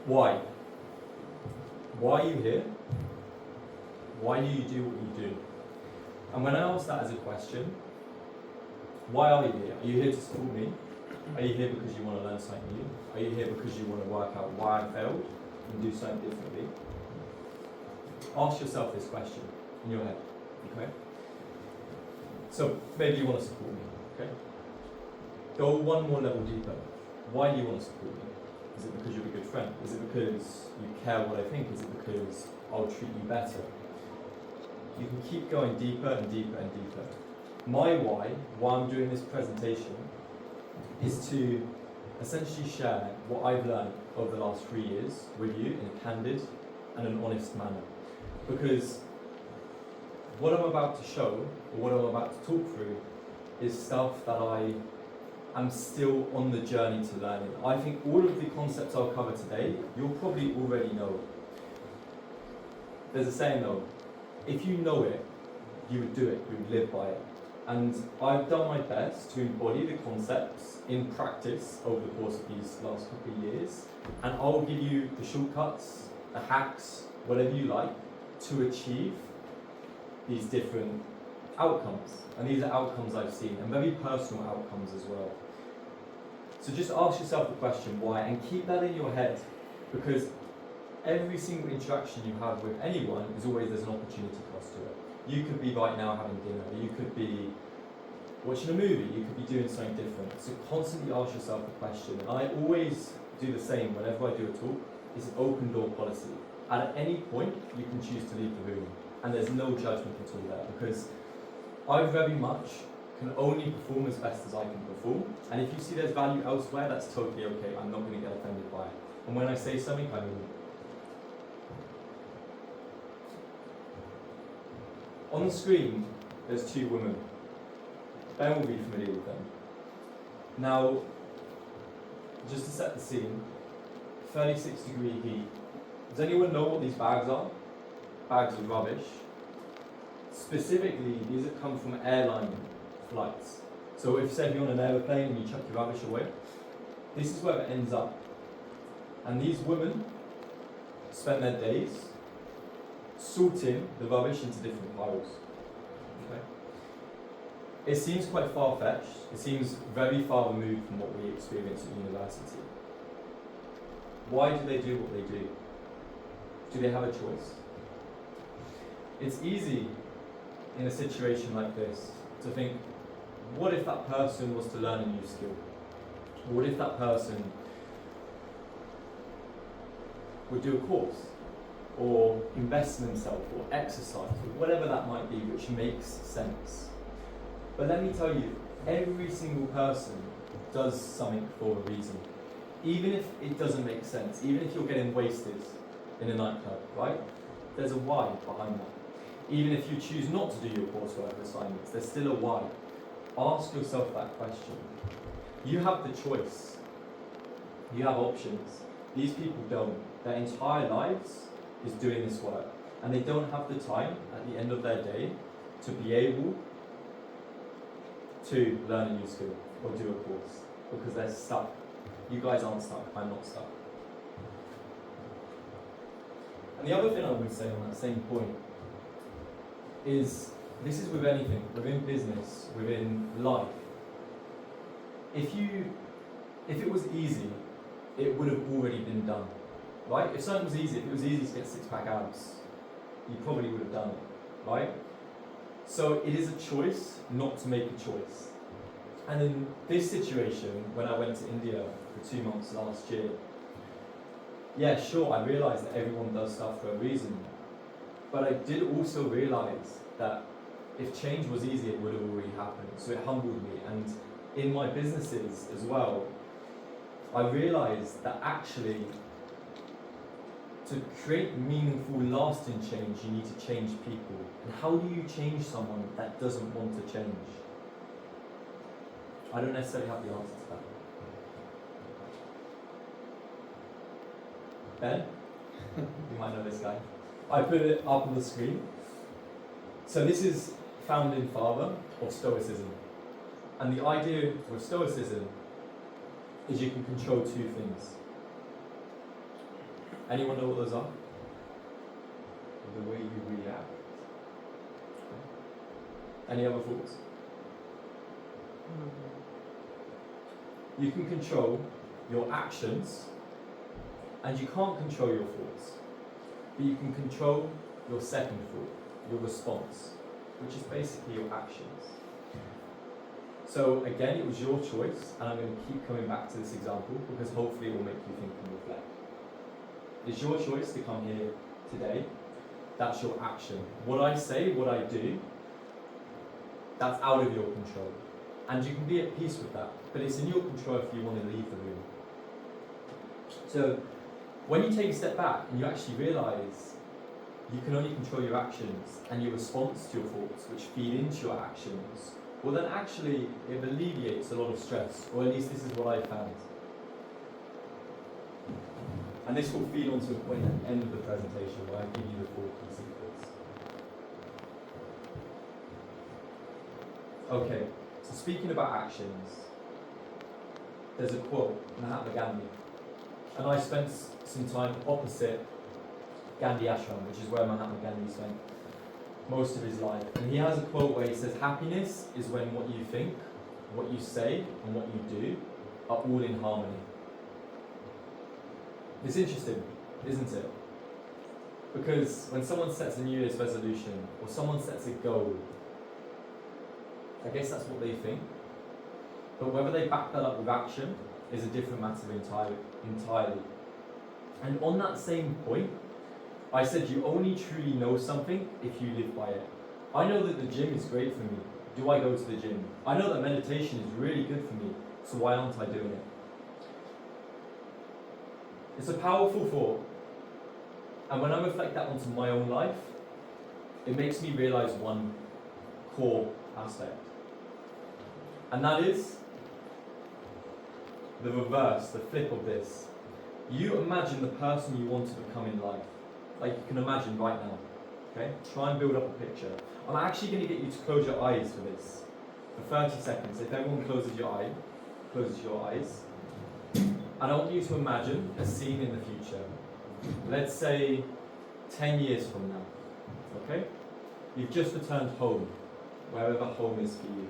Why? Why are you here? Why do you do what you do? And when I ask that as a question, why are you here? Are you here to support me? Are you here because you want to learn something new? Are you here because you want to work out why I failed and do something differently? Ask yourself this question in your head, okay? So maybe you want to support me, okay? Go one more level deeper. Why do you want to support me? Is it because you're a good friend? Is it because you care what I think? Is it because I'll treat you better? You can keep going deeper and deeper and deeper. My why I'm doing this presentation, is to essentially share what I've learned over the last 3 years with you in a candid and an honest manner. Because what I'm about to show, or what I'm about to talk through, is stuff that I am still on the journey to learning. I think all of the concepts I'll cover today, you'll probably already know. There's a saying though, if you know it, you would do it, you would live by it. And I've done my best to embody the concepts in practice over the course of these last couple of years. And I'll give you the shortcuts, the hacks, whatever you like, to achieve these different outcomes. And these are outcomes I've seen, and very personal outcomes as well. So just ask yourself the question, why? And keep that in your head, because every single interaction you have with anyone is always, there's an opportunity cost to it. You could be right now having dinner, you could be watching a movie, you could be doing something different. So constantly ask yourself the question. And I always do the same whenever I do a talk. It's an open door policy. At any point, you can choose to leave the room. And there's no judgment at all there, because I very much can only perform as best as I can perform. And if you see there's value elsewhere, that's totally okay. I'm not going to get offended by it. And when I say something, I mean it. On the screen, there's two women. Ben will be familiar with them. Now, just to set the scene, 36-degree heat. Does anyone know what these bags are? Bags of rubbish. Specifically, these have come from airline flights. So if say you're on an aeroplane and you chuck your rubbish away, this is where it ends up. And these women spent their days sorting the rubbish into different piles. Okay. It seems quite far-fetched. It seems very far removed from what we experience at university. Why do they do what they do? Do they have a choice? It's easy in a situation like this to think, what if that person was to learn a new skill? What if that person would do a course, or invest in themselves, or exercise, or whatever that might be, which makes sense? But let me tell you, every single person does something for a reason. Even if it doesn't make sense, even if you're getting wasted in a nightclub, right? There's a why behind that. Even if you choose not to do your coursework assignments, there's still a why. Ask yourself that question. You have the choice. You have options. These people don't. Their entire lives is doing this work. And they don't have the time at the end of their day to be able to learn a new skill or do a course, because they're stuck. You guys aren't stuck, I'm not stuck. And the other thing I would say on that same point is, this is with anything, within business, within life. If it was easy, it would have already been done, right? If something was easy, if it was easy to get six-pack abs, you probably would have done it, right? So it is a choice not to make a choice. And in this situation, when I went to India for 2 months last year, yeah, sure, I realised that everyone does stuff for a reason. But I did also realise that if change was easy, it would have already happened. So it humbled me. And in my businesses as well, I realised that actually, to create meaningful, lasting change, you need to change people. And how do you change someone that doesn't want to change? I don't necessarily have the answer to that. Ben? You might know this guy. I put it up on the screen. So this is founding father of Stoicism. And the idea with Stoicism is you can control two things. Anyone know what those are? The way you react. Any other thoughts? You can control your actions, and you can't control your thoughts, but you can control your second thought, your response, which is basically your actions. So again, it was your choice, and I'm going to keep coming back to this example because hopefully it will make you think and reflect. It's your choice to come here today. That's your action. What I say, what I do, that's out of your control. And you can be at peace with that, but it's in your control if you want to leave the room. So when you take a step back and you actually realise you can only control your actions and your response to your thoughts, which feed into your actions, well then actually it alleviates a lot of stress, or at least this is what I found. And this will feed onto a point at the end of the presentation where I give you the 4 key secrets. Okay, so speaking about actions, there's a quote, Mahatma Gandhi. And I spent some time opposite Gandhi Ashram, which is where Mahatma Gandhi spent most of his life. And he has a quote where he says, happiness is when what you think, what you say, and what you do are all in harmony. It's interesting, isn't it? Because when someone sets a New Year's resolution, or someone sets a goal, I guess that's what they think. But whether they back that up with action is a different matter entirely. And on that same point, I said you only truly know something if you live by it. I know that the gym is great for me. Do I go to the gym? I know that meditation is really good for me, so why aren't I doing it? It's a powerful thought, and when I reflect that onto my own life, it makes me realise one core aspect. And that is the reverse, the flip of this. You imagine the person you want to become in life, like you can imagine right now. Okay? Try and build up a picture. I'm actually going to get you to close your eyes for this, for 30 seconds. If everyone closes your eyes. And I want you to imagine a scene in the future. Let's say 10 years from now. Okay? You've just returned home, wherever home is for you.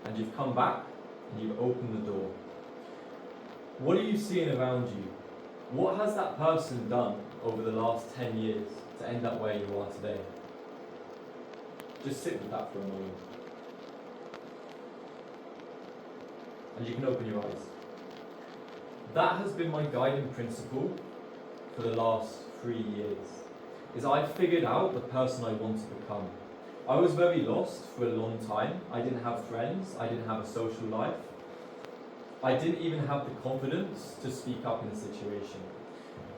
And you've come back and you've opened the door. What are you seeing around you? What has that person done over the last 10 years to end up where you are today? Just sit with that for a moment. And you can open your eyes. That has been my guiding principle for the last 3 years, is I figured out the person I want to become. I was very lost for a long time. I didn't have friends, I didn't have a social life. I didn't even have the confidence to speak up in a situation.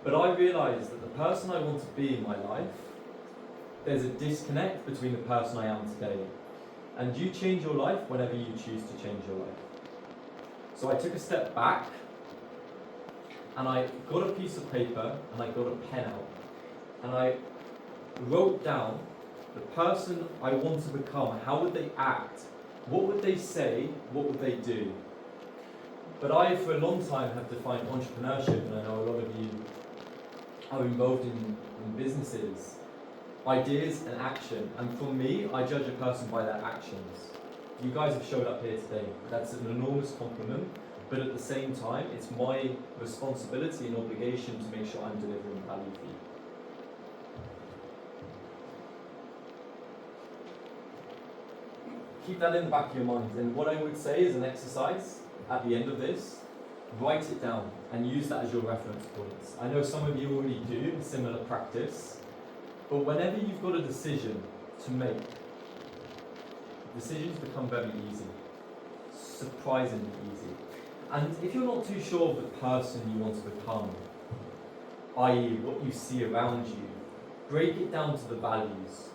But I realised that the person I want to be in my life, there's a disconnect between the person I am today. And you change your life whenever you choose to change your life. So I took a step back, and I got a piece of paper and I got a pen out, and I wrote down the person I want to become. How would they act? What would they say? What would they do? But I, for a long time, have defined entrepreneurship, and I know a lot of you are involved in businesses, ideas and action. And for me, I judge a person by their actions. You guys have showed up here today. That's an enormous compliment. But at the same time, it's my responsibility and obligation to make sure I'm delivering value for you. Keep that in the back of your mind. And what I would say is an exercise at the end of this, write it down and use that as your reference points. I know some of you already do a similar practice, but whenever you've got a decision to make, decisions become very easy, surprisingly easy. And if you're not too sure of the person you want to become, i.e. what you see around you, break it down to the values.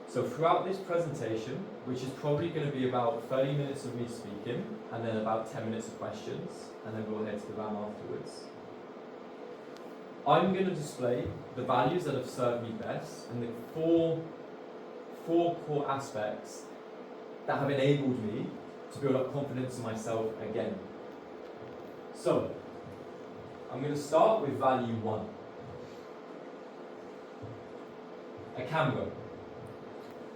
So throughout this presentation, which is probably going to be about 30 minutes of me speaking, and then about 10 minutes of questions, and then we'll head to the RAM afterwards, I'm going to display the values that have served me best, and the four core aspects that have enabled me to build up confidence in myself again. So, I'm going to start with value 1. A camera.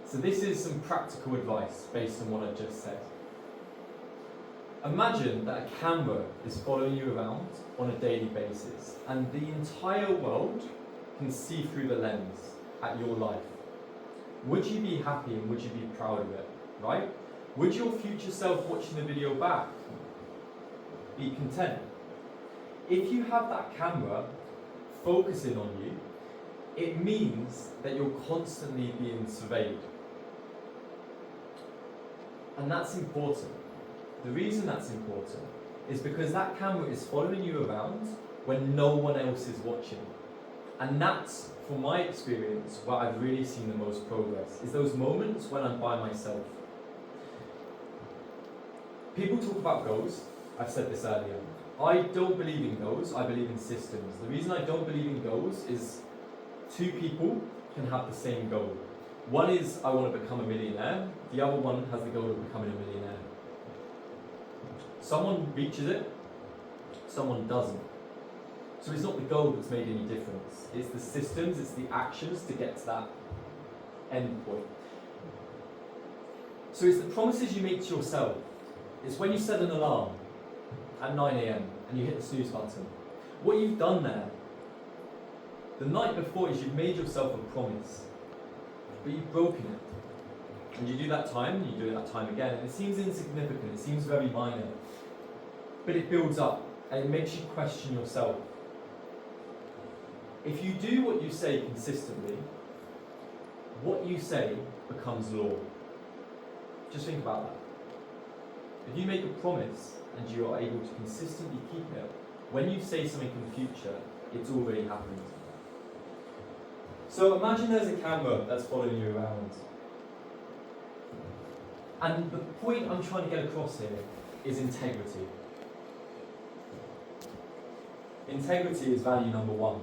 So this is some practical advice based on what I've just said. Imagine that a camera is following you around on a daily basis and the entire world can see through the lens at your life. Would you be happy and would you be proud of it, right? Would your future self watching the video back be content? If you have that camera focusing on you, it means that you're constantly being surveyed. And that's important. The reason that's important is because that camera is following you around when no one else is watching. And that's, from my experience, where I've really seen the most progress, is those moments when I'm by myself. People talk about goals. I've said this earlier. I don't believe in goals, I believe in systems. The reason I don't believe in goals is two people can have the same goal. One is, I want to become a millionaire. The other one has the goal of becoming a millionaire. Someone reaches it, someone doesn't. So it's not the goal that's made any difference. It's the systems, it's the actions to get to that end point. So it's the promises you make to yourself. It's when you set an alarm at 9 AM and you hit the snooze button. What you've done there, the night before, is you've made yourself a promise, but you've broken it. And you do that time, and you do it that time again, and it seems insignificant, it seems very minor, but it builds up, and it makes you question yourself. If you do what you say consistently, what you say becomes law. Just think about that. If you make a promise and you are able to consistently keep it, when you say something in the future, it's already happened. So imagine there's a camera that's following you around. And the point I'm trying to get across here is integrity. Integrity is value number one.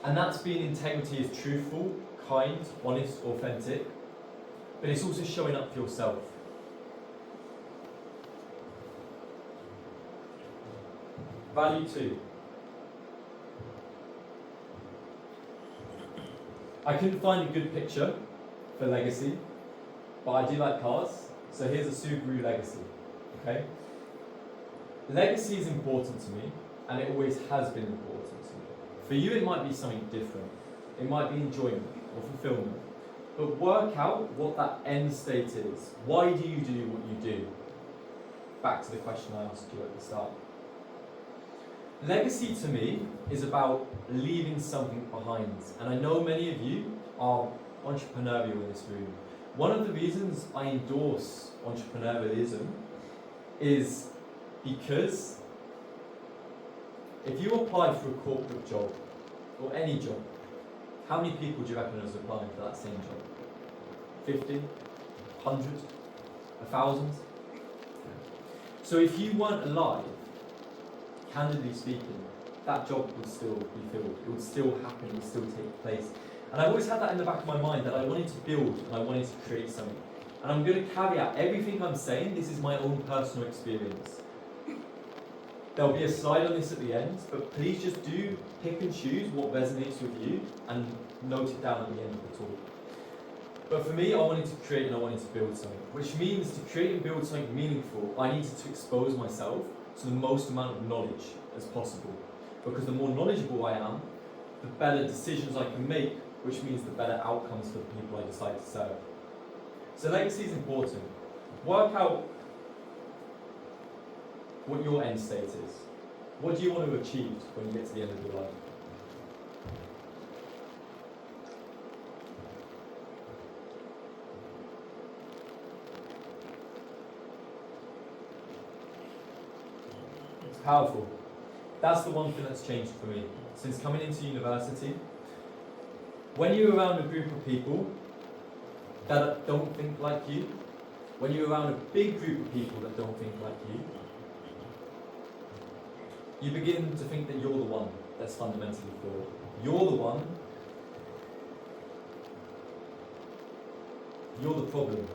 And that's being integrity is truthful, kind, honest, authentic, but it's also showing up for yourself. Value two. I couldn't find a good picture for Legacy, but I do like cars, so here's a Subaru Legacy, okay? Legacy is important to me, and it always has been important to me. For you, it might be something different. It might be enjoyment or fulfillment. But work out what that end state is. Why do you do what you do? Back to the question I asked you at the start. Legacy to me is about leaving something behind. And I know many of you are entrepreneurial in this room. One of the reasons I endorse entrepreneurialism is because if you apply for a corporate job, or any job, how many people do you reckon is applying for that same job? 50? 100? 1,000? So if you weren't alive, candidly speaking, that job would still be filled. It would still happen, it would still take place. And I've always had that in the back of my mind, that I wanted to build and I wanted to create something. And I'm going to caveat everything I'm saying, this is my own personal experience. There'll be a slide on this at the end, but please just do pick and choose what resonates with you and note it down at the end of the talk. But for me, I wanted to create and I wanted to build something, which means to create and build something meaningful, I needed to expose myself to the most amount of knowledge as possible. Because the more knowledgeable I am, the better decisions I can make, which means the better outcomes for the people I decide to serve. So legacy is important. Work out what your end state is. What do you want to achieve when you get to the end of your life? It's powerful. That's the one thing that's changed for me. Since coming into university, when you're around a group of people that don't think like you, when you're around a big group of people that don't think like you, you begin to think that you're the one that's fundamentally flawed. You're the one, you're the problem.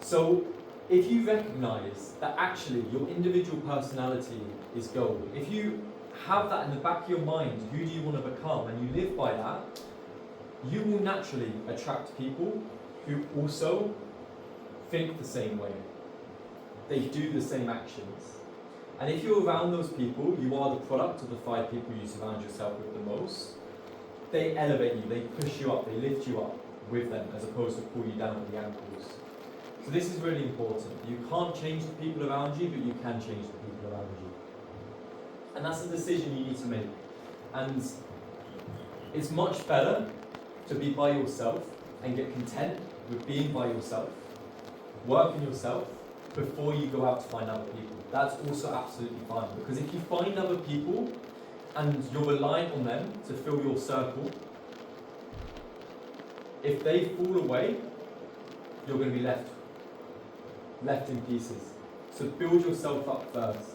So if you recognize that actually your individual personality is gold, if you have that in the back of your mind, who do you want to become, and you live by that, you will naturally attract people who also think the same way. They do the same actions. And if you're around those people, you are the product of the 5 people you surround yourself with the most. They elevate you, they push you up, they lift you up with them as opposed to pull you down at the ankles. So this is really important. You can't change the people around you, but you can change the people around you. And that's a decision you need to make. And it's much better to be by yourself and get content with being by yourself, work on yourself, before you go out to find other people. That's also absolutely fine, because if you find other people and you're reliant on them to fill your circle, if they fall away, you're going to be left in pieces. So build yourself up first.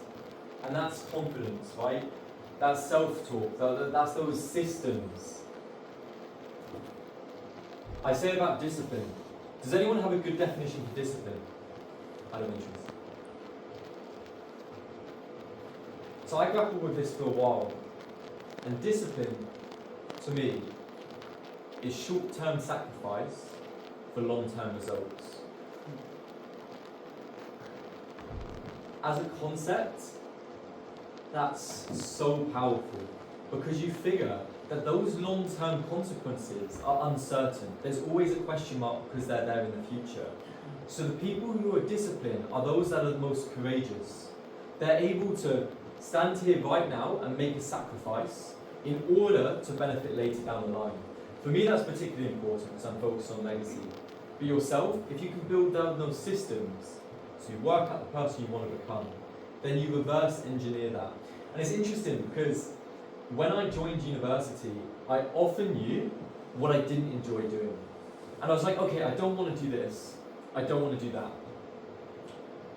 And that's confidence, right? That's self-talk, that's those systems. I say about discipline. Does anyone have a good definition for discipline? Out of interest. So I grappled with this for a while. And discipline, to me, is short-term sacrifice for long-term results. As a concept, that's so powerful, because you figure that those long-term consequences are uncertain. There's always a question mark because they're there in the future. So the people who are disciplined are those that are the most courageous. They're able to stand here right now and make a sacrifice in order to benefit later down the line. For me, that's particularly important because I'm focused on legacy. For yourself, if you can build down those systems to work out the person you want to become, then you reverse engineer that. And it's interesting because when I joined university, I often knew what I didn't enjoy doing. And I was like, okay, I don't want to do this, I don't want to do that.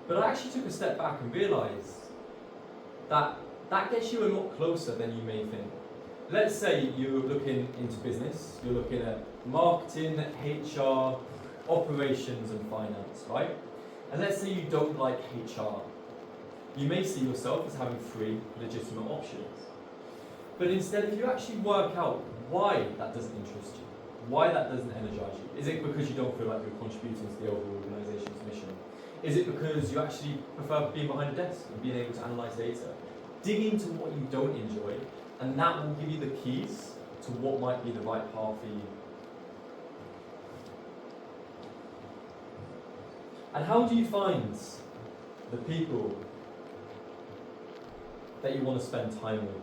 But I actually took a step back and realised that that gets you a lot closer than you may think. Let's say you're looking into business, you're looking at marketing, HR, operations and finance, right? And let's say you don't like HR. You may see yourself as having 3 legitimate options. But instead, if you actually work out why that doesn't interest you, why that doesn't energize you, is it because you don't feel like you're contributing to the overall organization's mission? Is it because you actually prefer being behind a desk and being able to analyze data? Dig into what you don't enjoy, and that will give you the keys to what might be the right path for you. And how do you find the people that you want to spend time with?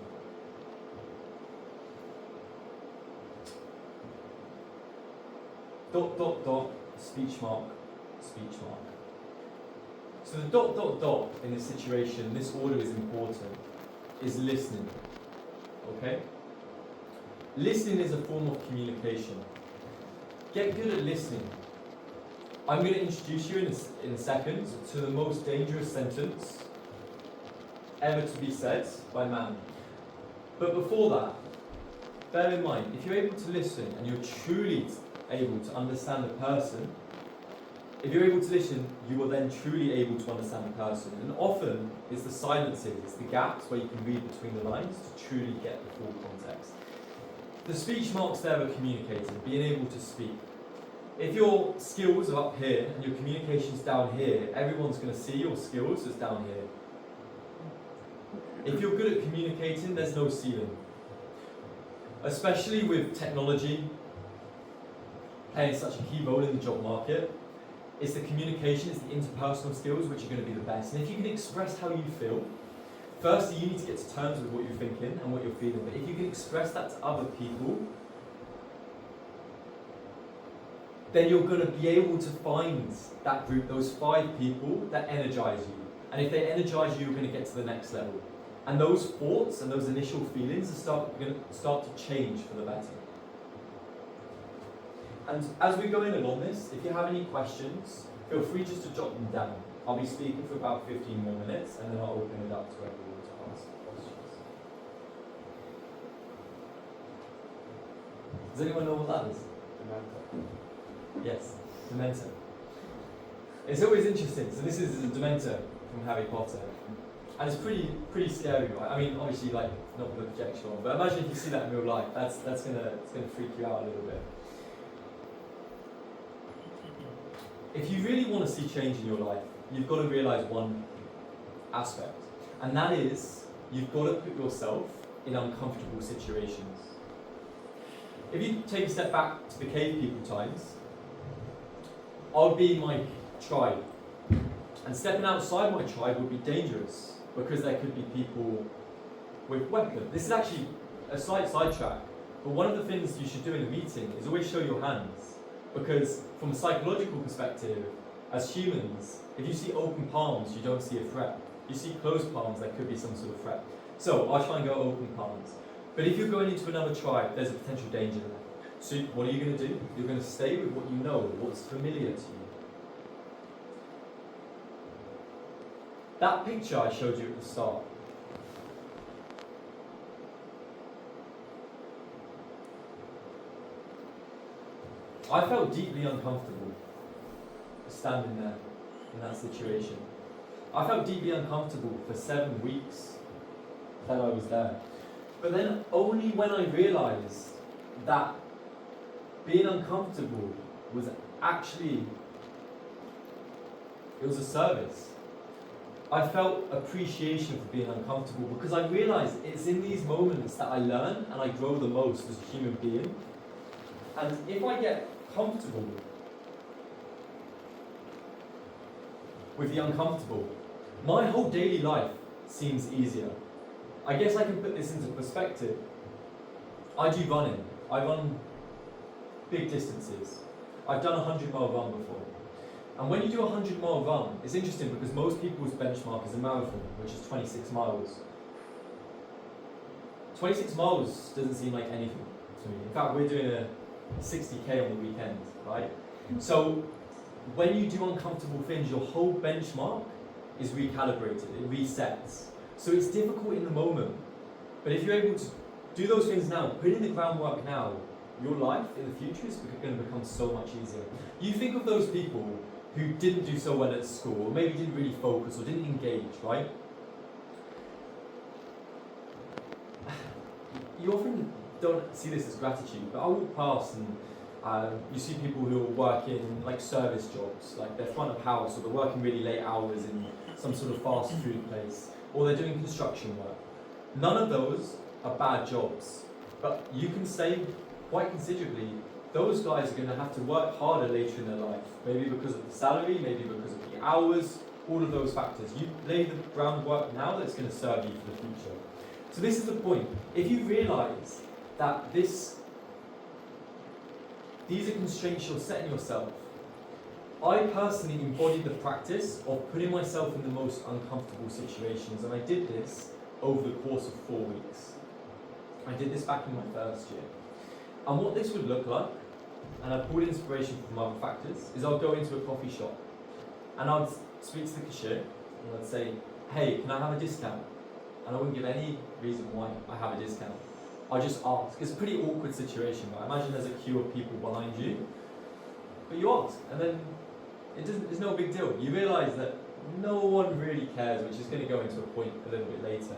Dot, dot, dot, speech mark, speech mark. So the dot, dot, dot in this situation, this order is important, is listening. Okay? Listening is a form of communication. Get good at listening. I'm going to introduce you in a second to the most dangerous sentence ever to be said by man. But before that, bear in mind, if you're able to listen and you're truly able to understand the person, if you're able to listen, you are then truly able to understand the person. And often, it's the silences, it's the gaps where you can read between the lines to truly get the full context. The speech marks there are communicating, being able to speak. If your skills are up here and your communication's down here, everyone's going to see your skills as down here. If you're good at communicating, there's no ceiling. Especially with technology playing such a key role in the job market, it's the communication, it's the interpersonal skills which are going to be the best. And if you can express how you feel, firstly you need to get to terms with what you're thinking and what you're feeling, but if you can express that to other people, then you're going to be able to find that group, those 5 people that energize you. And if they energize you, you're going to get to the next level. And those thoughts and those initial feelings are going to start to change for the better. And as we go in along this, if you have any questions, feel free just to jot them down. I'll be speaking for about 15 more minutes, and then I'll open it up to everyone to ask questions. Does anyone know what that is? Dementor. Yes, Dementor. It's always interesting. So this is a Dementor from Harry Potter. And it's pretty scary, right? I mean, obviously, like, not with the projection on, but imagine if you see that in real life, it's gonna freak you out a little bit. if you really want to see change in your life, you've got to realize one aspect, and that is you've got to put yourself in uncomfortable situations. If you take a step back to the cave people times, I'd be in my tribe, and stepping outside my tribe would be dangerous because there could be people with weapons. This is actually a slight sidetrack, but one of the things you should do in a meeting is always show your hands, because from a psychological perspective, as humans, if you see open palms, you don't see a threat. You see closed palms, there could be some sort of threat. So I'll try and go open palms. But if you're going into another tribe, there's a potential danger there. So what are you going to do? You're going to stay with what you know, what's familiar to you. That picture I showed you at the start, I felt deeply uncomfortable standing there in that situation. I felt deeply uncomfortable for 7 weeks that I was there. But then only when I realised that being uncomfortable was actually, it was a service. I felt appreciation for being uncomfortable because I realised it's in these moments that I learn and I grow the most as a human being. And if I get comfortable with the uncomfortable, my whole daily life seems easier. I guess I can put this into perspective. I do running. I run big distances. I've done a 100-mile run before. And when you do a 100-mile run, it's interesting because most people's benchmark is a marathon, which is 26 miles. 26 miles doesn't seem like anything to me. In fact, we're doing a 60k on the weekend, right? So when you do uncomfortable things, your whole benchmark is recalibrated, it resets. So it's difficult in the moment. But if you're able to do those things now, put in the groundwork now, your life in the future is going to become so much easier. You think of those people who didn't do so well at school, or maybe didn't really focus, or didn't engage, right? You often don't see this as gratitude, but I walk past and you see people who are working like service jobs, like they're front of house, or they're working really late hours in some sort of fast food place, or they're doing construction work. None of those are bad jobs, but you can save quite considerably. Those guys are going to have to work harder later in their life, maybe because of the salary, maybe because of the hours, all of those factors. You lay the groundwork now that's going to serve you for the future. So this is the point. If you realise that these are constraints you're setting yourself, I personally embodied the practice of putting myself in the most uncomfortable situations, and I did this over the course of 4 weeks. I did this back in my first year. And what this would look like, and I pulled inspiration from other factors, is I'll go into a coffee shop and I'd speak to the cashier and I'd say, hey, can I have a discount? And I wouldn't give any reason why I have a discount. I just ask. It's a pretty awkward situation, right? Imagine there's a queue of people behind you, but you ask, and then it's no big deal. You realise that no one really cares, which is going to go into a point a little bit later.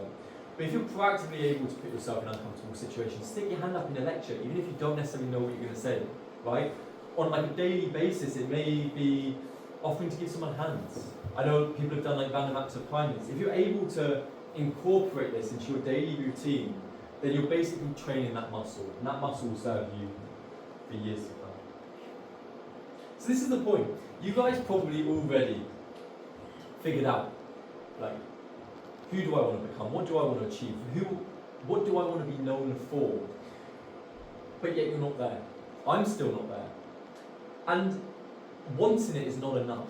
But if you're proactively able to put yourself in uncomfortable situations, stick your hand up in a lecture, even if you don't necessarily know what you're going to say, right? On like a daily basis, it may be offering to give someone hands. I know people have done like random acts of kindness. If you're able to incorporate this into your daily routine, then you're basically training that muscle, and that muscle will serve you for years to come. So this is the point. You guys probably already figured out, like, who do I want to become? What do I want to achieve? What do I want to be known for? But yet you're not there. I'm still not there. And wanting it is not enough.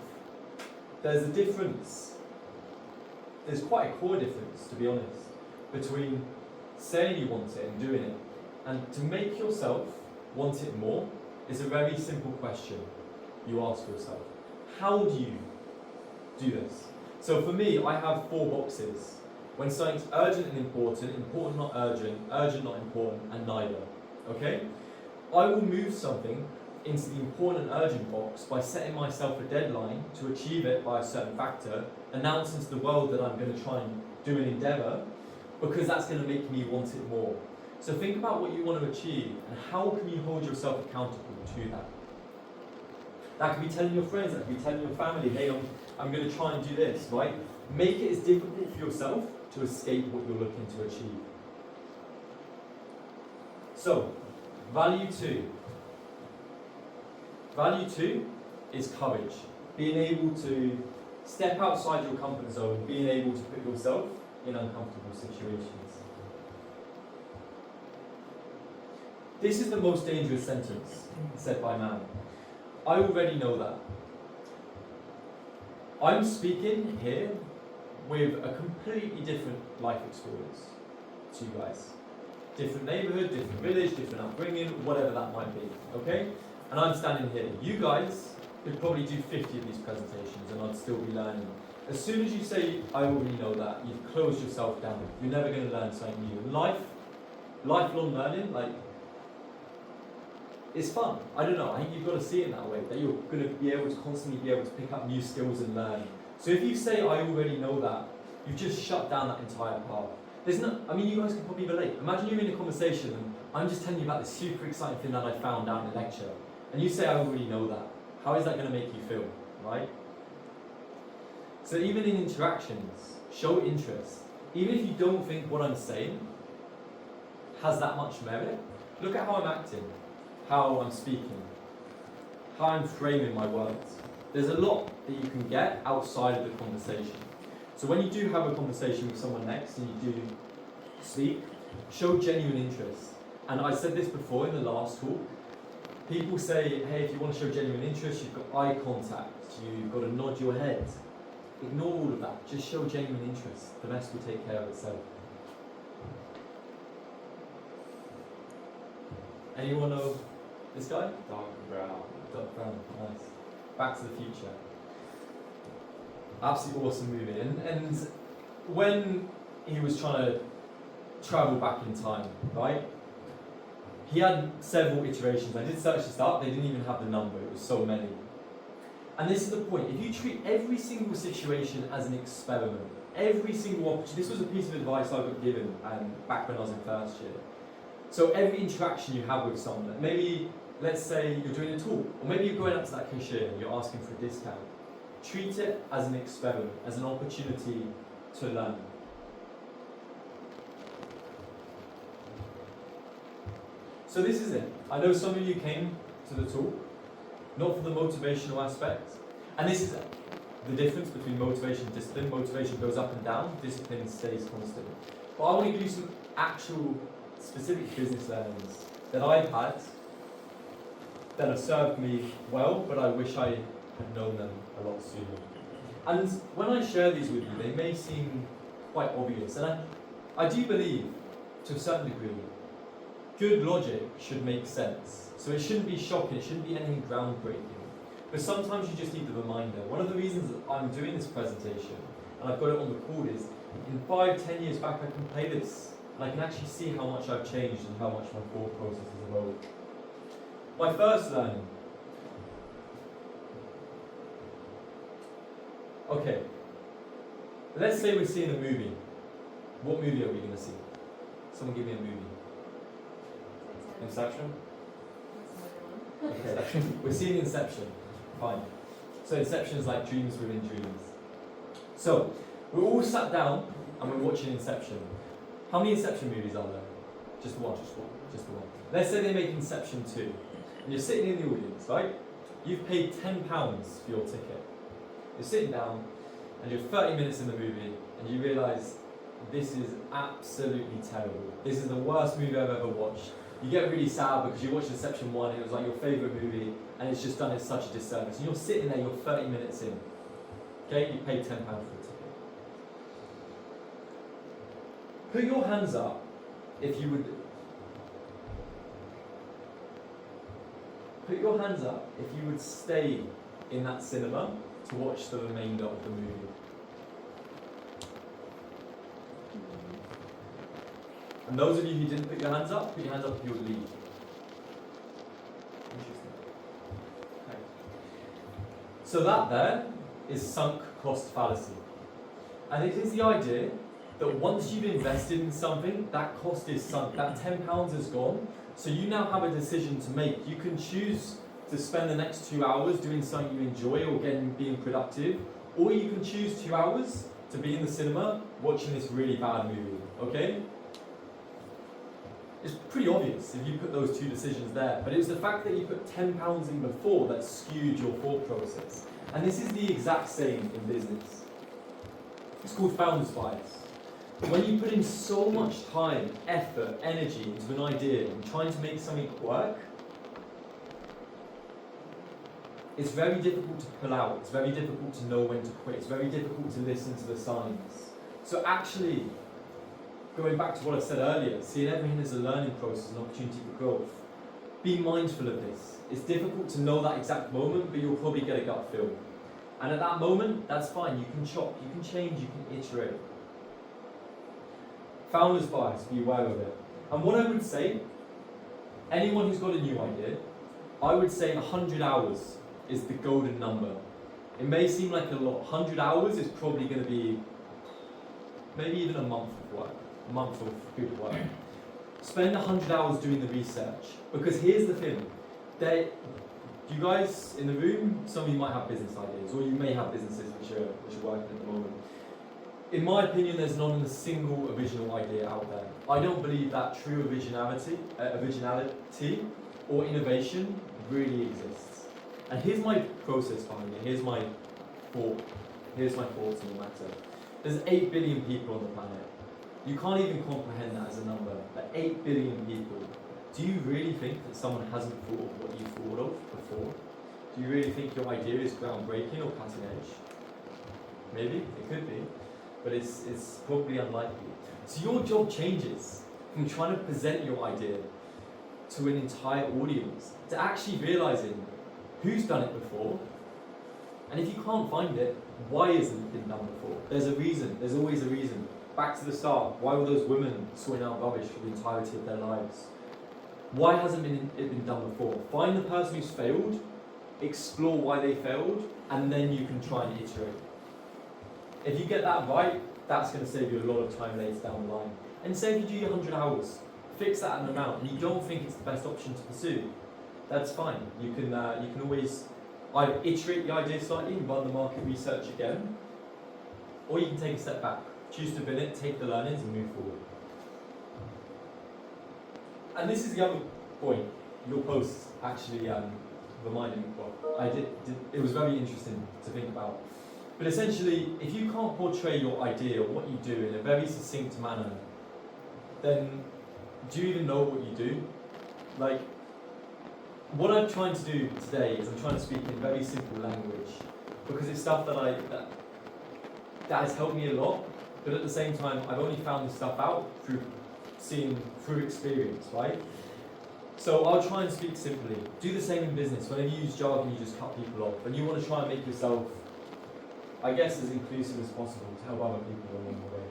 There's a difference. There's quite a core difference, to be honest, between saying you want it and doing it. And to make yourself want it more is a very simple question you ask yourself. How do you do this? So for me, I have 4 boxes. When something's urgent and important, important not urgent, urgent not important, and neither. Okay? I will move something into the important and urgent box by setting myself a deadline to achieve it by a certain factor, announcing to the world that I'm going to try and do an endeavour, because that's going to make me want it more. So think about what you want to achieve and how can you hold yourself accountable to that. That could be telling your friends, that could be telling your family, hey, I'm going to try and do this, right? Make it as difficult for yourself to escape what you're looking to achieve. So, value 2. Value 2 is courage. Being able to step outside your comfort zone, being able to put yourself in uncomfortable situations. This is the most dangerous sentence said by man. I already know that. I'm speaking here with a completely different life experience to you guys. Different neighbourhood, different village, different upbringing, whatever that might be, okay? And I'm standing here. You guys could probably do 50 of these presentations and I'd still be learning. As soon as you say, I already know that, you've closed yourself down. You're never going to learn something new. And lifelong learning, like, it's fun. I don't know, I think you've got to see it in that way, that you're going to be able to constantly be able to pick up new skills and learn. So if you say, I already know that, you've just shut down that entire path. There's no, I mean, you guys can probably relate. Imagine you're in a conversation and I'm just telling you about this super exciting thing that I found out in a lecture, and you say, I already know that. How is that going to make you feel, right? So even in interactions, show interest. Even if you don't think what I'm saying has that much merit, look at how I'm acting, how I'm speaking, how I'm framing my words. There's a lot that you can get outside of the conversation. So when you do have a conversation with someone next and you do speak, show genuine interest. And I said this before in the last talk. People say, hey, if you want to show genuine interest, you've got eye contact, you've got to nod your head. Ignore all of that. Just show genuine interest. The rest will take care of itself. Anyone know this guy? Doc Brown. Doc Brown, nice. Back to the Future. Absolutely awesome movie. And when he was trying to travel back in time, right? He had several iterations. I did search this up, they didn't even have the number, it was so many. And this is the point, if you treat every single situation as an experiment, every single opportunity, this was a piece of advice I got given back when I was in first year. So every interaction you have with someone, maybe, let's say you're doing a talk, or maybe you're going up to that cashier and you're asking for a discount. Treat it as an experiment, as an opportunity to learn. So this is it. I know some of you came to the talk, not for the motivational aspect. And this is the difference between motivation and discipline. Motivation goes up and down, discipline stays constant. But I want to give you some actual specific business learnings that I've had that have served me well, but I wish I had known them a lot sooner. And when I share these with you, they may seem quite obvious. And I do believe, to a certain degree, good logic should make sense. So it shouldn't be shocking, it shouldn't be anything groundbreaking. But sometimes you just need the reminder. One of the reasons that I'm doing this presentation, and I've got it on the record, is in 5-10 years back I can play this, and I can actually see how much I've changed and how much my thought process has evolved. My first learning. Okay, let's say we're seeing a movie. What movie are we going to see? Someone give me a movie. Inception? Okay, we're seeing Inception. Fine. So Inception is like dreams within dreams. So, we're all sat down and we're watching Inception. How many Inception movies are there? Just one. Just the one. Let's say they make Inception 2. And you're sitting in the audience, right? You've paid £10 for your ticket. You're sitting down and you're 30 minutes in the movie and you realise this is absolutely terrible. This is the worst movie I've ever watched. You get really sad because you watched Inception 1 and it was like your favourite movie and it's just done it such a disservice. And you're sitting there, you're 30 minutes in. Okay, you paid £10 for a ticket. Put your hands up if you would. Put your hands up if you would stay in that cinema to watch the remainder of the movie. And those of you who didn't put your hands up if you would leave. Interesting. Okay. So that there is sunk cost fallacy. And it is the idea that once you've invested in something, that cost is sunk, that £10 is gone, so you now have a decision to make. You can choose to spend the next 2 hours doing something you enjoy or being productive, or you can choose 2 hours to be in the cinema watching this really bad movie, okay? It's pretty obvious if you put those two decisions there, but it was the fact that you put £10 in before that skewed your thought process. And this is the exact same in business. It's called founder's bias. When you put in so much time, effort, energy into an idea and trying to make something work, it's very difficult to pull out. It's very difficult to know when to quit. It's very difficult to listen to the signs. So actually, going back to what I said earlier, seeing everything as a learning process, an opportunity for growth, be mindful of this. It's difficult to know that exact moment, but you'll probably get a gut feel. And at that moment, that's fine. You can chop, you can change, you can iterate. Founder's bias, be aware of it. And what I would say, anyone who's got a new idea, I would say 100 hours is the golden number. It may seem like a lot. 100 hours is probably going to be maybe even a month of work, a month of good work. Spend 100 hours doing the research, because here's the thing. You guys in the room, some of you might have business ideas, or you may have businesses which are working at the moment. In my opinion, there's not a single original idea out there. I don't believe that true originality or innovation really exists. And here's my process behind it. Here's my thoughts on the matter. There's 8 billion people on the planet. You can't even comprehend that as a number. But 8 billion people. Do you really think that someone hasn't thought of what you thought of before? Do you really think your idea is groundbreaking or cutting edge? Maybe, it could be, but it's probably unlikely. So your job changes from trying to present your idea to an entire audience to actually realizing who's done it before, and if you can't find it, why isn't it been done before? There's a reason, there's always a reason. Back to the start, why were those women sorting out rubbish for the entirety of their lives? Why hasn't it been done before? Find the person who's failed, explore why they failed, and then you can try and iterate. If you get that right, that's going to save you a lot of time later down the line. And say if you do your 100 hours, fix that at an amount, and you don't think it's the best option to pursue, that's fine. You can always either iterate the idea slightly and run the market research again, or you can take a step back, choose to bin it, take the learnings, and move forward. And this is the other point. Your post actually reminded me. Well, it was very interesting to think about. But essentially, if you can't portray your idea or what you do in a very succinct manner, then do you even know what you do? Like, what I'm trying to do today is I'm trying to speak in very simple language, because it's stuff that has helped me a lot. But at the same time, I've only found this stuff out through experience, right? So I'll try and speak simply. Do the same in business. Whenever you use jargon, you just cut people off, and you want to try and make yourself, I guess, as inclusive as possible to help other people along the way.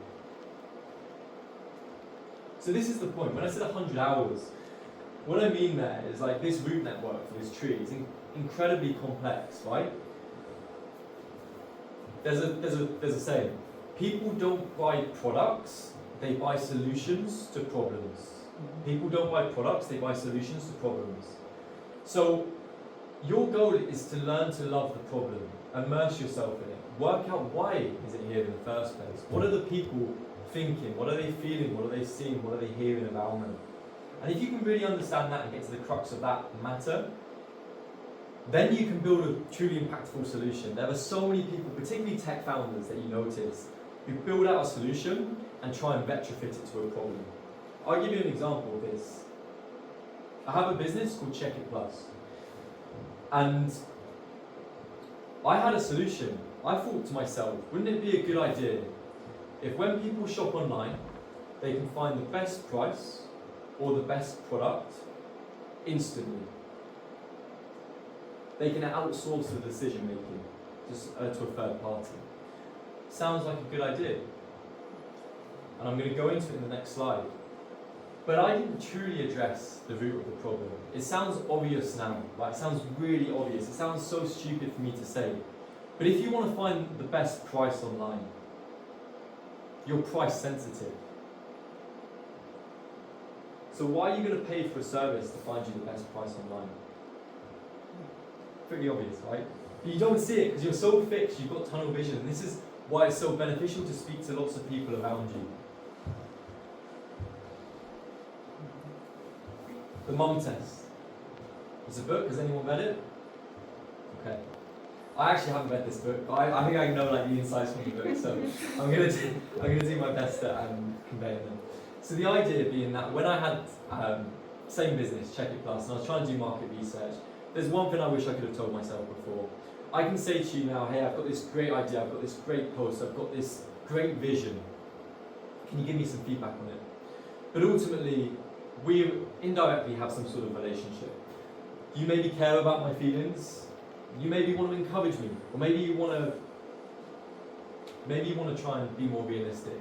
So this is the point. When I said 100 hours, what I mean there is like this root network for this tree is incredibly complex, right? There's a saying: people don't buy products, they buy solutions to problems. People don't buy products, they buy solutions to problems. So your goal is to learn to love the problem, immerse yourself in it, work out why is it here in the first place. What are the people thinking? What are they feeling? What are they seeing? What are they hearing about them? And if you can really understand that and get to the crux of that matter, then you can build a truly impactful solution. There are so many people, particularly tech founders that you notice, who build out a solution and try and retrofit it to a problem. I'll give you an example of this. I have a business called Check It Plus. And I had a solution. I thought to myself, wouldn't it be a good idea if when people shop online, they can find the best price or the best product instantly? They can outsource the decision making to a third party. Sounds like a good idea. And I'm going to go into it in the next slide. But I didn't truly address the root of the problem. It sounds obvious now, right? It sounds really obvious. It sounds so stupid for me to say. But if you want to find the best price online, you're price sensitive. So why are you going to pay for a service to find you the best price online? pretty obvious, right? But you don't see it because you're so fixed, you've got tunnel vision, and this is why it's so beneficial to speak to lots of people around you. The Mum Test. It's a book, has anyone read it? Okay. I actually haven't read this book, but I think I know like the insights from the book, so I'm gonna do my best at conveying them. So the idea being that when I had same business, Check It Plus, and I was trying to do market research, there's one thing I wish I could have told myself before. I can say to you now, hey, I've got this great idea, I've got this great post, I've got this great vision. Can you give me some feedback on it? But ultimately, we indirectly have some sort of relationship. You maybe care about my feelings, you maybe want to encourage me, or maybe you want to try and be more realistic.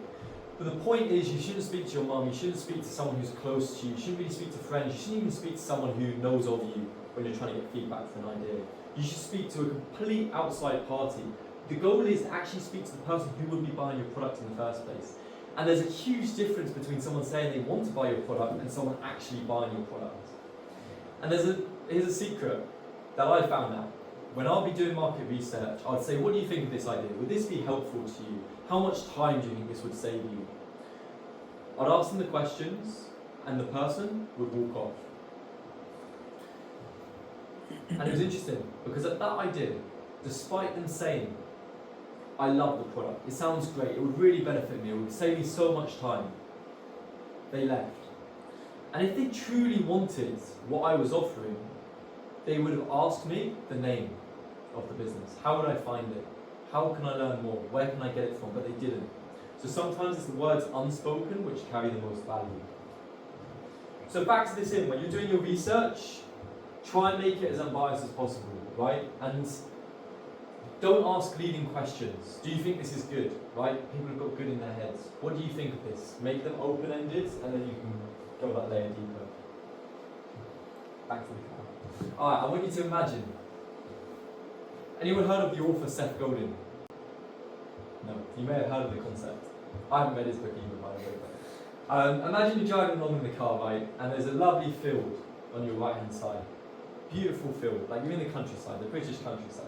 But the point is, you shouldn't speak to your mum, you shouldn't speak to someone who's close to you, you shouldn't really speak to friends, you shouldn't even speak to someone who knows of you when you're trying to get feedback for an idea. You should speak to a complete outside party. The goal is to actually speak to the person who would be buying your product in the first place. And there's a huge difference between someone saying they want to buy your product and someone actually buying your product. And here's a secret that I found out. When I'll be doing market research, I'd say, what do you think of this idea? Would this be helpful to you? How much time do you think this would save you? I'd ask them the questions, and the person would walk off. And it was interesting, because at that idea, despite them saying, I love the product, it sounds great, it would really benefit me, it would save me so much time, they left. And if they truly wanted what I was offering, they would have asked me the name of the business. How would I find it? How can I learn more? Where can I get it from? But they didn't. So sometimes it's the words unspoken which carry the most value. So back to this when you're doing your research, try and make it as unbiased as possible, right? And don't ask leading questions. Do you think this is good, right? People have got good in their heads. What do you think of this? Make them open-ended, and then you can go that layer deeper. Back to the car. Alright, I want you to imagine. Anyone heard of the author Seth Godin? No, you may have heard of the concept. I haven't read his book either, by the way. Imagine you're driving along in the car, right, and there's a lovely field on your right-hand side. Beautiful field, like you're in the countryside, the British countryside.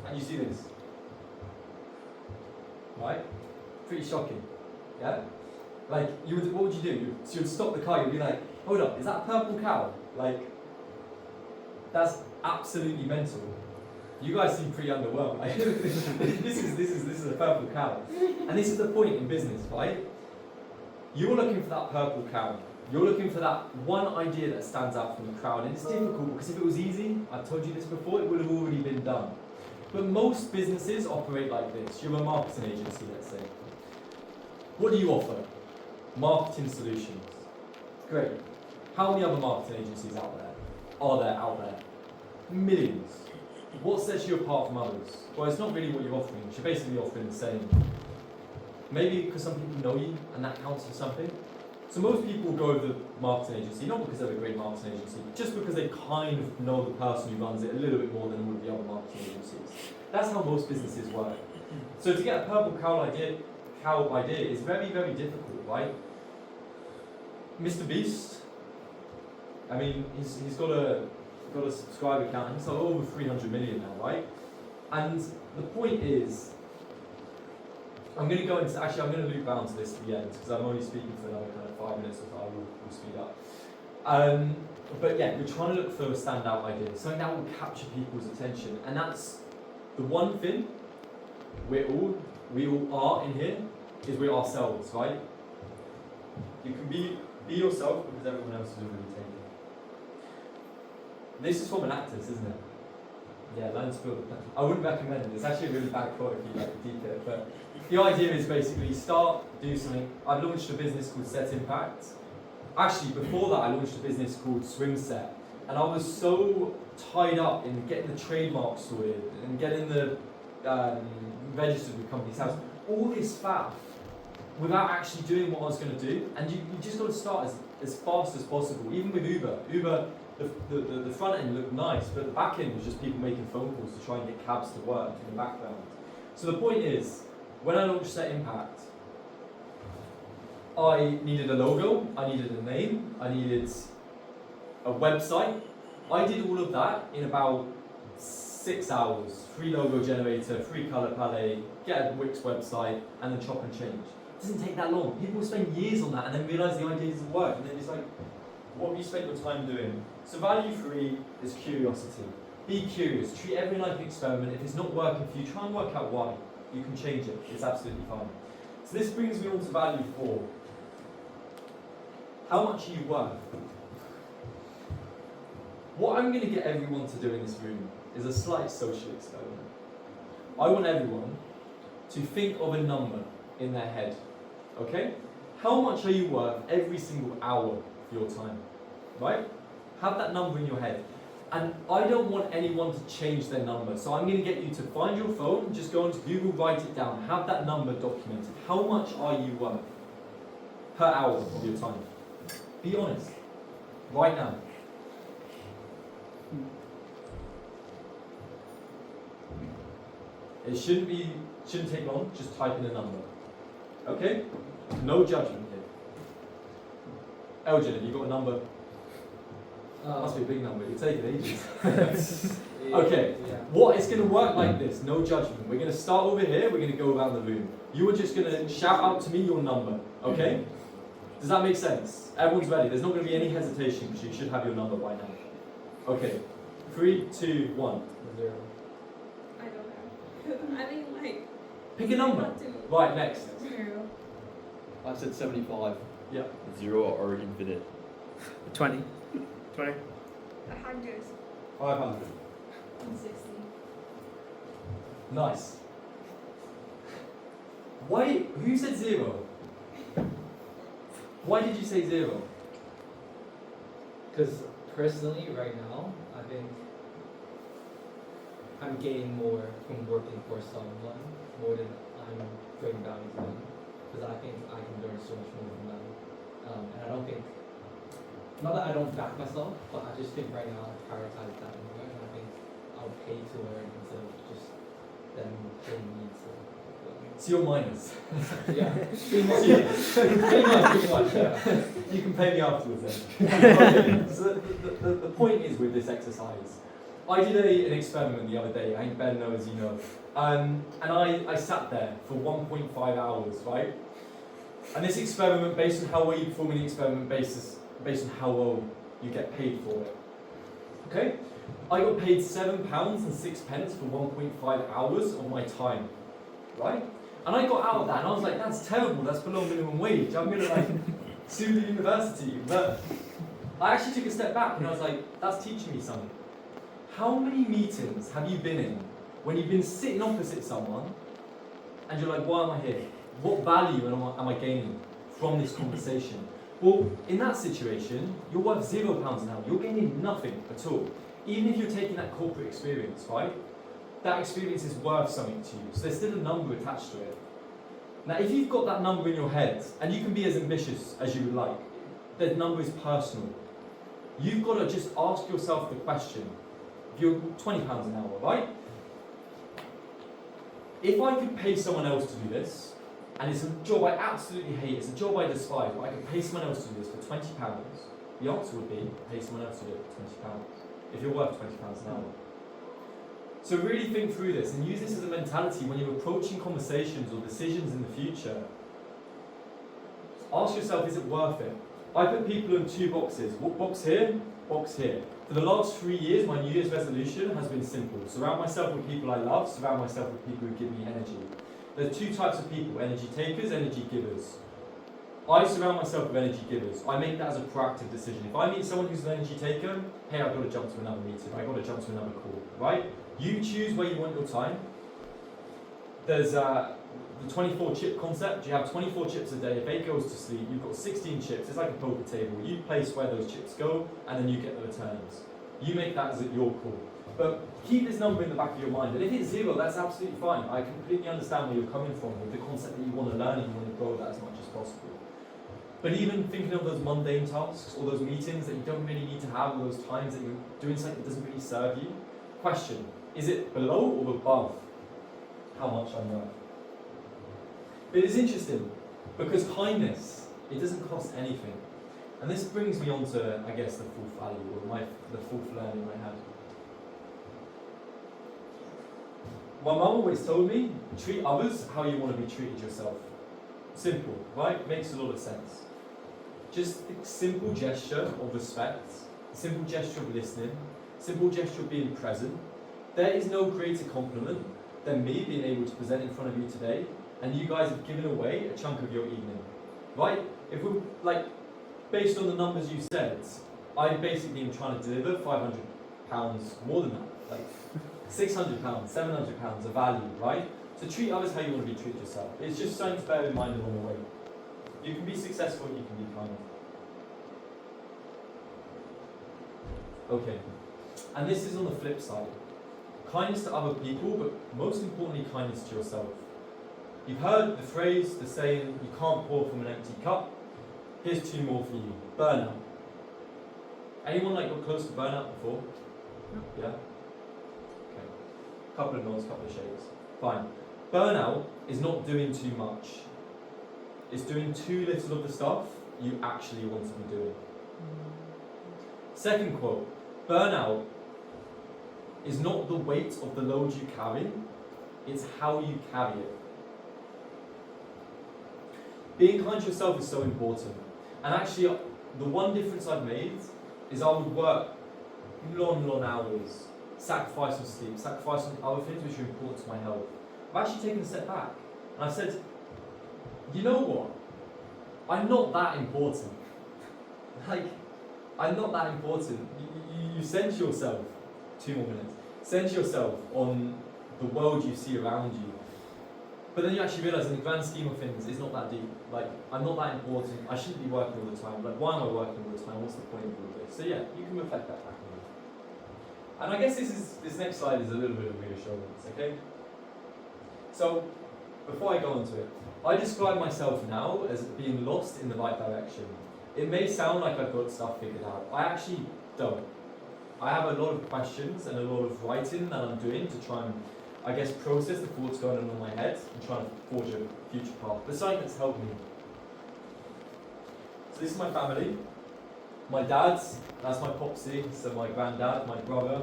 And you see this. Right? Pretty shocking. Yeah? Like, what would you do? You'd stop the car, you'd be like, hold up, is that a purple cow? Like, that's absolutely mental. You guys seem pretty underwhelmed. Like, this is a purple cow. And this is the point in business, right? You're looking for that purple cow. You're looking for that one idea that stands out from the crowd. And it's difficult because if it was easy, I've told you this before, it would have already been done. But most businesses operate like this. You're a marketing agency, let's say. What do you offer? Marketing solutions. Great. How many other marketing agencies are there out there? Millions. What sets you apart from others? Well, it's not really what you're offering. You're basically offering the same. Maybe because some people know you and that counts for something. So most people go with the marketing agency, not because they're a great marketing agency, just because they kind of know the person who runs it a little bit more than all of the other marketing agencies. That's how most businesses work. So to get a purple cow idea is very, very difficult, right? Mr. Beast, I mean, he's got a subscriber count, he's over 300 million now, right? And the point is, I'm going to loop round to this at the end, because I'm only speaking for another kind of 5 minutes or so, I will speed up. But yeah, we're trying to look for a standout idea, something that will capture people's attention, and that's the one thing we all are in here, is we're ourselves, right? You can be yourself because everyone else is already taken. This is from an actress, isn't it? Yeah, learn to build. I wouldn't recommend it. It's actually a really bad quote if you like to deep it. But the idea is basically do something. I launched a business called Set Impact. Actually, before that, I launched a business called Swimset. And I was so tied up in getting the trademark sorted and getting the registered with Companies House. All this faff without actually doing what I was going to do. And you just got to start as fast as possible. Even with Uber, the front end looked nice, but the back end was just people making phone calls to try and get cabs to work in the background. So the point is, when I launched Set Impact, I needed a logo, I needed a name, I needed a website. I did all of that in about 6 hours. Free logo generator, free color palette, get a Wix website, and then chop and change. It doesn't take that long. People spend years on that and then realise the idea doesn't work. And then it's like, what have you spent your time doing? So value 3 is curiosity. Be curious. Treat everything like an experiment. If it's not working for you, try and work out why. You can change it. It's absolutely fine. So this brings me on to value 4. How much are you worth? What I'm going to get everyone to do in this room is a slight social experiment. I want everyone to think of a number in their head. Okay? How much are you worth every single hour of your time? Right? Have that number in your head. And I don't want anyone to change their number. So I'm going to get you to find your phone, just go into Google, write it down, have that number documented. How much are you worth per hour of your time? Be honest. Right now. It shouldn't take long, just type in a number. Okay? No judgment here. Elgin, have you got a number? Must be a big number, you're taking ages. Okay, what is going to work like this? No judgment. We're going to start over here, we're going to go around the room. You are just going to shout out to me your number, okay? Does that make sense? Everyone's ready. There's not going to be any hesitation because you should have your number by now. Okay, 3, 2, 1. 0. I don't know. I mean, like. Pick a number. Right, next. 0. I said 75. Yeah. 0 or infinite. 20. 100. 500. 60. Nice. Why? Who said 0? Why did you say 0? Because personally, right now, I think I'm getting more from working for someone more than I'm bringing value to them. Because I think I can learn so much more from them. And I don't think, not that I don't back myself, but I just think right now I prioritize that more. And I think I'll pay to learn instead of just them paying me to learn. So you're minus. Yeah, pretty much, yeah. You can pay me afterwards then. Okay, so the point is with this exercise, I did an experiment the other day, I think Ben knows, you know, and I sat there for 1.5 hours, right? And this experiment, based on how well you perform in the experiment, based on how well you get paid for it. Okay? I got paid £7.06 for 1.5 hours of my time, right? And I got out of that and I was like, that's terrible, that's below minimum wage, I'm gonna like sue the university. But I actually took a step back and I was like, that's teaching me something. How many meetings have you been in when you've been sitting opposite someone and you're like, why am I here? What value am I gaining from this conversation? Well, in that situation, you're worth £0 an hour, you're gaining nothing at all. Even if you're taking that corporate experience, right? That experience is worth something to you. So there's still a number attached to it. Now, if you've got that number in your head, and you can be as ambitious as you would like, that number is personal. You've got to just ask yourself the question. If you're £20 an hour, right? If I could pay someone else to do this, and it's a job I absolutely hate, it's a job I despise, but I could pay someone else to do this for £20, the answer would be, pay someone else to do it for £20, if you're worth £20 an hour. So really think through this and use this as a mentality when you're approaching conversations or decisions in the future. Ask yourself, is it worth it? I put people in 2 boxes. What box here? Box here. For the last 3 years, my New Year's resolution has been simple. Surround myself with people I love, surround myself with people who give me energy. There are 2 types of people, energy takers, energy givers. I surround myself with energy givers. I make that as a proactive decision. If I meet someone who's an energy taker, hey, I've got to jump to another meeting, I've got to jump to another call, right? You choose where you want your time. There's the 24 chip concept. You have 24 chips a day. If 8 goes to sleep, you've got 16 chips. It's like a poker table. You place where those chips go, and then you get the returns. You make that as your call. But keep this number in the back of your mind. And if it's 0, that's absolutely fine. I completely understand where you're coming from with the concept that you want to learn and you want to grow that as much as possible. But even thinking of those mundane tasks or those meetings that you don't really need to have, or those times that you're doing something that doesn't really serve you, question, is it below or above how much I'm worth? But it's interesting because kindness, it doesn't cost anything. And this brings me on to, I guess, the fourth value, or the fourth learning I had. My mum always told me, treat others how you want to be treated yourself. Simple, right? Makes a lot of sense. Just a simple gesture of respect, a simple gesture of listening, simple gesture of being present. There is no greater compliment than me being able to present in front of you today, and you guys have given away a chunk of your evening, right? If we, like, based on the numbers you said, I've basically been trying to deliver £500 more than that, like £600, £700 of value, right? So treat others how you want to be treated yourself. It's just something to bear in mind along the way. You can be successful, you can be kind. Okay, and this is on the flip side. Kindness to other people, but most importantly, kindness to yourself. You've heard the phrase, the saying, you can't pour from an empty cup. Here's two more for you. Burnout. Anyone like got close to burnout before? No. Yeah? Okay. Couple of nods, couple of shakes. Fine. Burnout is not doing too much. It's doing too little of the stuff you actually want to be doing. Second quote. Burnout is not the weight of the load you carry, it's how you carry it. Being kind to yourself is so important. And actually, the one difference I've made is I would work long hours, sacrifice on sleep, sacrifice on other things which are important to my health. I've actually taken a step back. And I've said, you know what? I'm not that important. Like, I'm not that important. You center yourself, 2 more minutes, center yourself on the world you see around you. But then you actually realise in the grand scheme of things, it's not that deep. Like, I'm not that important, I shouldn't be working all the time. Like, why am I working all the time? What's the point of all this? So yeah, you can reflect that back on you. And I guess this next slide is a little bit of reassurance, okay? So, before I go on to it, I describe myself now as being lost in the right direction. It may sound like I've got stuff figured out. I actually don't. I have a lot of questions and a lot of writing that I'm doing to try and, I guess, process the thoughts going on in my head and trying to forge a future path. But something that's helped me. So this is my family. My dad's, that's my popsy, so my granddad, my brother,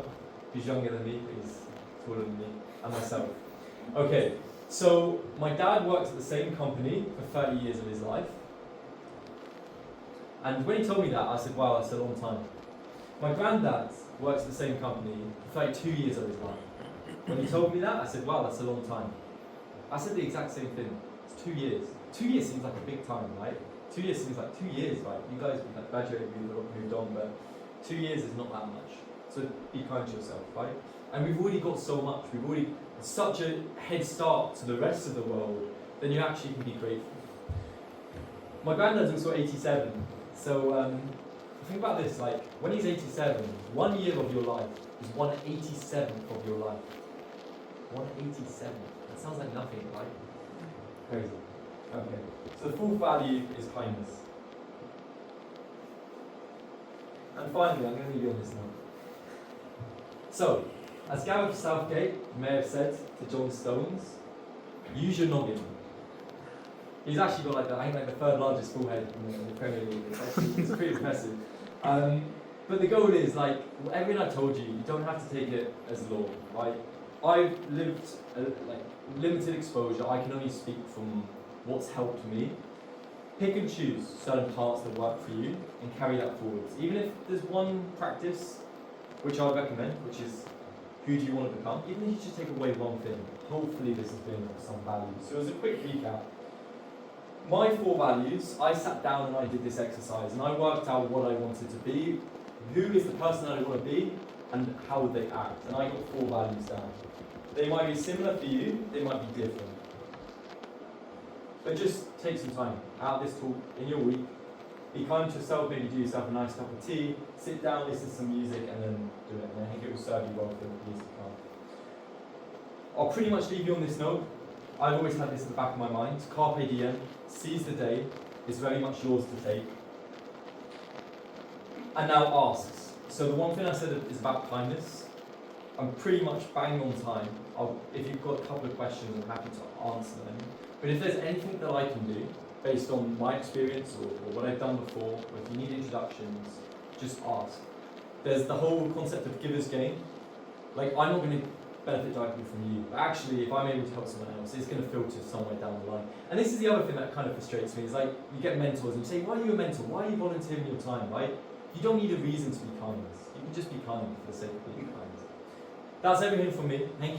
who's younger than me, he's taller than me, and myself. Okay, so my dad works at the same company for 30 years of his life. And when he told me that, I said, wow, that's a long time. My granddad works at the same company for 32 years of his life. When he told me that, I said, wow, that's a long time. I said the exact same thing. It's 2 years. 2 years seems like a big time, right? 2 years seems like 2 years, right? You guys have graduated, moved on, but 2 years is not that much. So be kind to yourself, right? And we've already got so much. We've already such a head start to the rest of the world, then you actually can be grateful. My granddad's also 87. So think about this, like, when he's 87, 1 year of your life is 1/87th of your life. 1/87. That sounds like nothing, right? Crazy. Okay. So the fourth value is kindness. And finally, I'm going to leave you on this note. So, as Gareth Southgate may have said to John Stones, use your noggin. He's actually got like I think like the third largest forehead in the Premier League. It's pretty impressive. But the goal is like everything I told you, you don't have to take it as law, right? I've lived like limited exposure. I can only speak from what's helped me. Pick and choose certain parts that work for you and carry that forwards. Even if there's one practice which I'd recommend, which is who do you want to become? Even if you just take away one thing, hopefully this has been of some value. So as a quick recap, my 4 values, I sat down and I did this exercise and I worked out what I wanted to be, who is the person that I want to be, and how would they act. And I got 4 values down. They might be similar for you, they might be different. But just take some time out of this talk in your week. Be kind to yourself, maybe do yourself a nice cup of tea, sit down, listen to some music, and then do it. And I think it will serve you well for the years to come. I'll pretty much leave you on this note. I've always had this in the back of my mind. Carpe diem, seize the day, is very much yours to take. And now asks. So the one thing I said is about kindness. I'm pretty much bang on time. If you've got a couple of questions, I'm happy to answer them. But if there's anything that I can do based on my experience or what I've done before, or if you need introductions, just ask. There's the whole concept of giver's gain. Like, I'm not going to benefit directly from you, but actually, if I'm able to help someone else, it's going to filter somewhere down the line. And this is the other thing that kind of frustrates me, is like, you get mentors and you say, why are you a mentor? Why are you volunteering your time, right? You don't need a reason to be kind. You can just be kind for the sake of being kind. That's everything from me. Thank you.